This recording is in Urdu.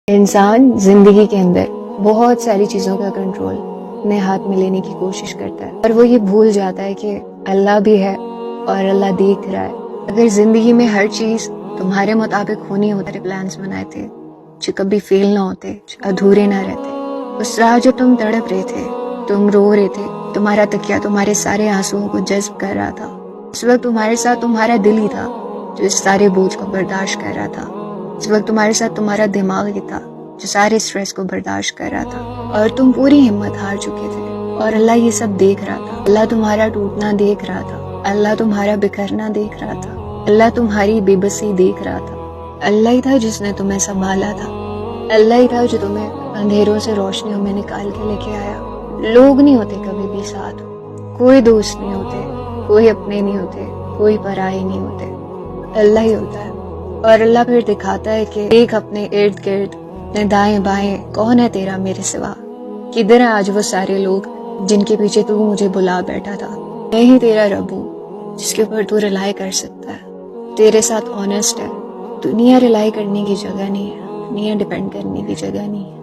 انسان زندگی کے اندر بہت ساری چیزوں کا کنٹرول اپنے ہاتھ میں لینے کی کوشش کرتا ہے، اور وہ یہ بھول جاتا ہے کہ اللہ بھی ہے اور اللہ دیکھ رہا ہے۔ اگر زندگی میں ہر چیز تمہارے مطابق ہونی ہوتی، پلانز بنائے تھے جو کبھی فیل نہ ہوتے، جو ادھورے نہ رہتے، اس راہ جو تم تڑپ رہے تھے، تم رو رہے تھے، تمہارا تکیہ تمہارے سارے آنسوؤں کو جذب کر رہا تھا، اس وقت تمہارے ساتھ تمہارا دل ہی تھا جو اس سارے بوجھ کو برداشت کر رہا تھا۔ اس وقت تمہارے ساتھ تمہارا دماغ ہی تھا جو سارے سٹریس کو برداشت کر رہا تھا، اور تم پوری ہمت ہار چکے تھے، اور اللہ یہ سب دیکھ رہا تھا۔ اللہ تمہارا ٹوٹنا دیکھ رہا تھا، اللہ تمہارا بکھرنا دیکھ رہا تھا، اللہ تمہاری بے بسی دیکھ رہا تھا۔ اللہ ہی تھا جس نے تمہیں سنبھالا تھا، اللہ ہی تھا جو تمہیں اندھیروں سے روشنیوں میں نکال کے لے کے آیا۔ لوگ نہیں ہوتے کبھی بھی ساتھ، کوئی دوست نہیں ہوتے، کوئی اپنے نہیں ہوتے، کوئی پرائے نہیں ہوتے، اللہ ہی ہوتا ہے۔ اور اللہ پھر دکھاتا ہے کہ دیکھ اپنے ارد گرد، اپنے دائیں بائیں، کون ہے تیرا میرے سوا؟ کدھر ہیں آج وہ سارے لوگ جن کے پیچھے تو مجھے بلا بیٹھا تھا؟ میں ہی تیرا رب ہوں جس کے اوپر تو رلائی کر سکتا ہے، تیرے ساتھ آنیسٹ ہے۔ دنیا رلائی کرنے کی جگہ نہیں ہے، دنیا ڈیپینڈ کرنے کی جگہ نہیں ہے۔